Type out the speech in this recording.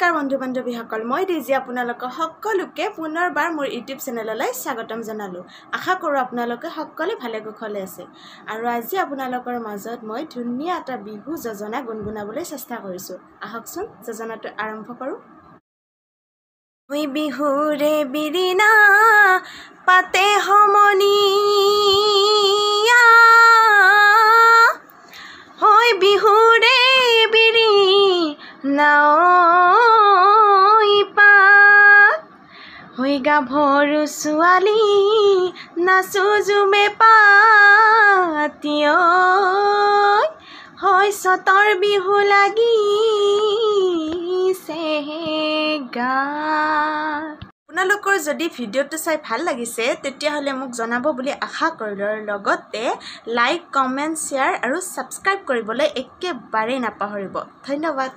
নমস্কাৰ বন্ধু বান্ধৱীসকল মই দেজি আপোনালোক সকলোকে পুনৰবাৰ মোৰ ইউটিউব চেনেললৈ স্বাগতম জনালো আশা কৰো আপোনালোকে সকলো ভালে কুশলে আছে আৰু আজি আপোনালোকৰ মাজত মই ধুনীয়া এটা বিহু যোজনা গুণগুণাবলৈ চেষ্টা কৰিছো আহকচোন যোজনাটো আৰম্ভ কৰো মই বিহুৰে বিৰিনা পাতে সমনিয়া হয় বিহুৰে বিৰিনা হৈ গাভৰু ছোৱালী নাচো জুমে পাতিয় হয় সতৰ বিহু লাগিছে গা আপোনালোকৰ যদি ভিডিঅ'টো চাই ভাল লাগিছে তেতিয়াহ'লে মোক জনাব বুলি আশা কৰিলো আৰু লগতে লাইক কমেন্ট শ্বেয়াৰ আৰু সাবস্ক্ৰাইব কৰিবলৈ একেবাৰে নাপাহৰিব ধন্যবাদ